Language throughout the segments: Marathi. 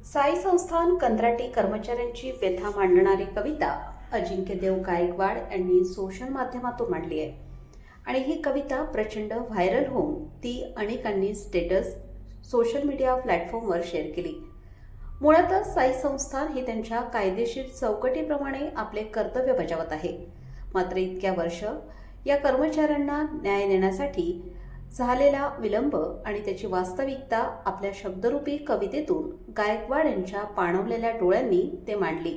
साई संस्थान कंत्राटी कर्मचाऱ्यांची व्यथा मांडणारी कविता अजिंक्यदेव गायकवाड यांनी सोशल माध्यमातून मांडली आहे आणि ही कविता प्रचंड व्हायरल होऊन ती अनेकांनी स्टेटस सोशल मीडिया प्लॅटफॉर्मवर शेअर केली. मुळातच साई संस्थान ही त्यांच्या कायदेशीर चौकटीप्रमाणे आपले कर्तव्य बजावत आहे. मात्र इतक्या वर्ष या कर्मचाऱ्यांना न्याय देण्यासाठी झालेला विलंब आणि त्याची वास्तविकता आपल्या शब्दरूपी कवितेतून गायकवाड यांच्या पाणवलेल्या डोळ्यांनी ते मांडली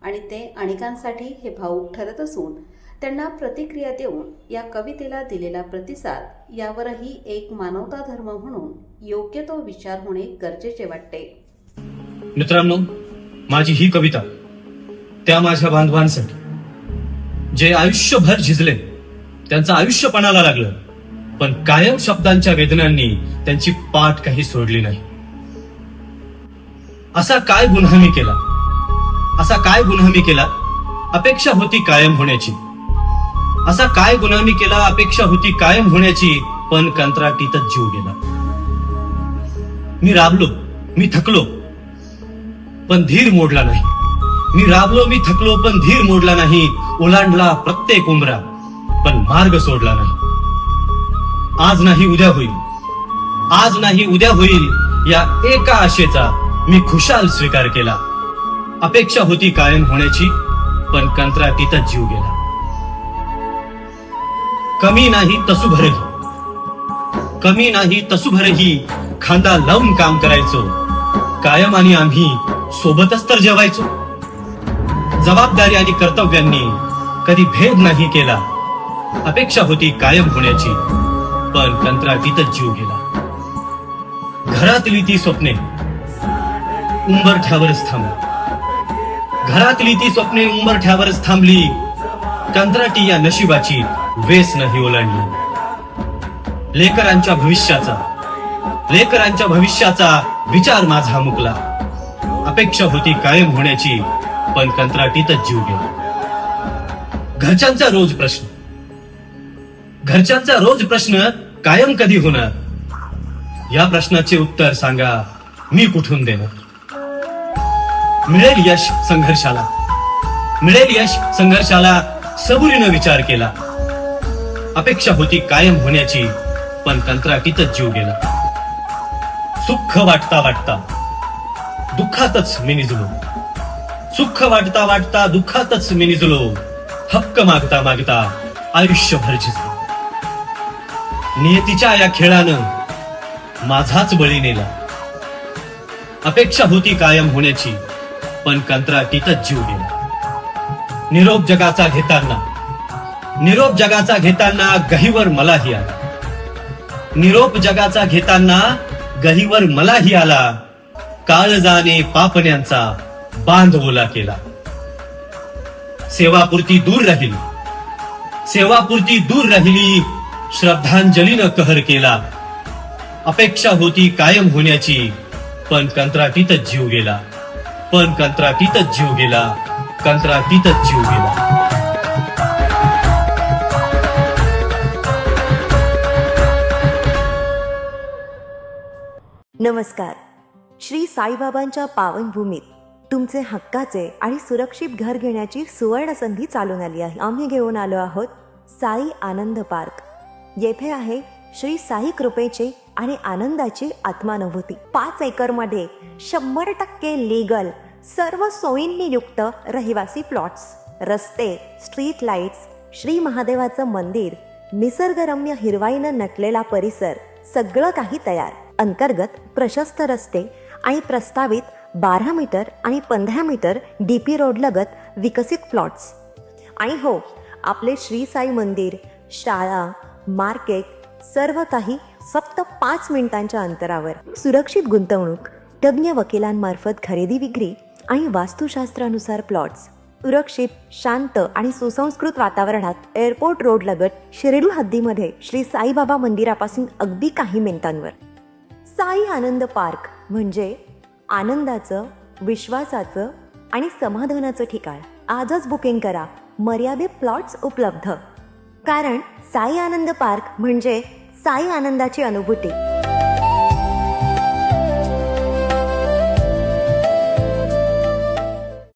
आणि ते अनेकांसाठी हे भावूक ठरत असून त्यांना प्रतिक्रिया देऊन या कवितेला दिलेला प्रतिसाद यावरही एक मानवता धर्म म्हणून योग्य तो विचार होणे गरजेचे वाटते. मित्रांनो, माझी ही कविता त्या माझ्या बांधवांसाठी जे आयुष्यभर झिजले, त्यांचं आयुष्य पणाला लागलं, पण कायम शब्दांच्या वेदनांनी त्यांची पाठ काही सोडली नाही. असा काय गुन्हा मी केला, असा काय गुन्हा मी केला, अपेक्षा होती कायम होण्याची. असा काय गुन्हा मी केला, अपेक्षा होती कायम होण्याची, पण कंत्राटीतच जीव गेला. मी राबलो, मी थकलो, पण धीर मोडला नाही. मी राबलो, मी थकलो, पण धीर मोडला नाही. ओलांडला प्रत्येक उंबरा, पण मार्ग सोडला नाही. आज नाही उद्या होईल, आज नाही उद्या होईल, या एका आशेचा मी खुशाल स्वीकार केला. अपेक्षा होती कायम होण्याची, पण कंत्राटीतच जीव गेला. कमी नाही तसूभरही, कमी नाही तसूभरही खांदा लावून काम करायचो. कायम आणि आम्ही सोबतच तर जेवायचो. जबाबदारी आणि कर्तव्यांनी कधी भेद नाही केला. अपेक्षा होती कायम होण्याची, पण कंत्राटीतच जीव गेला. घरातली ती स्वप्ने उंबरठ्यावरच थांबली. घरातली ती स्वप्ने उंबरठ्यावरच थांबली. कंत्राटी या नशिबाची वेस नाही ओलांडली. लेकरांच्या भविष्याचा विचार माझा मुकला. अपेक्षा होती कायम होण्याची, पण कंत्राटीतच जीव गेला. घरच्यांचा रोज प्रश्न कायम कधी होणार, या प्रश्नाचे उत्तर सांगा, मी कुठून देणार. मिळेल यश संघर्षाला सबुरीनं विचार केला. अपेक्षा होती कायम होण्याची, पण कंत्राटीतच जीव गेला. सुख वाटता वाटता दुःखातच मी निजलो. सुख वाटता वाटता दुःखातच मी निजलो. हक्क मागता मागता आयुष्यभर झिजलो. नियतीच्या या खेळानं माझाच बळी नेला. अपेक्षा होती कायम होण्याची, पण कंत्राटीतच जीव गेला. निरोप जगाचा घेताना गहीवर मलाही आला. निरोप जगाचा घेताना गहीवर मलाही आला. काळजाने पापण्यांचा बांध ओला केला. सेवापुरती दूर राहिली, श्रद्धांजलीनं कहर केला. अपेक्षा होती कायम होण्याची, पण कंत्राटीतच जीव गेला. नमस्कार. श्री साईबाबांच्या पावनभूमीत तुमचे हक्काचे आणि सुरक्षित घर घेण्याची सुवर्ण संधी चालून आली आहे. आम्ही घेऊन आलो आहोत साई आनंद पार्क. येथे आहे श्री साई कृपेची आणि आनंदाची आत्मानुभूती. 5 एकरमध्ये 100% लीगल, सर्व सोयींनी युक्त रहिवासी प्लॉट्स, रस्ते, स्ट्रीट लाईट्स, श्री महादेवाचं मंदिर, निसर्गरम्य हिरवाईनं नटलेला परिसर, सगळं काही तयार. अंतर्गत प्रशस्त रस्ते आणि प्रस्तावित 12 मीटर आणि 15 मीटर DP रोड लगत विकसित प्लॉट्स. आणि हो, आपले श्री साई मंदिर, शाळा, मार्केट, सर्व काही फक्त 5 मिनिटांच्या अंतरावर. सुरक्षित गुंतवणूक, तज्ज्ञ वकिलांमार्फत खरेदी विक्री आणि वास्तुशास्त्रानुसार प्लॉट्स. सुरक्षित, शांत आणि सुसंस्कृत वातावरणात एअरपोर्ट रोड लगत शिर्डी हद्दीमध्ये श्री साईबाबा मंदिरापासून अगदी काही मिनिटांवर. साई आनंद पार्क म्हणजे आनंदाचं, विश्वासाचं आणि समाधानाचं ठिकाण. आजच बुकिंग करा. मर्यादित प्लॉट्स उपलब्ध. कारण साई आनंद पार्क म्हणजे साई आनंदाची अनुभूती.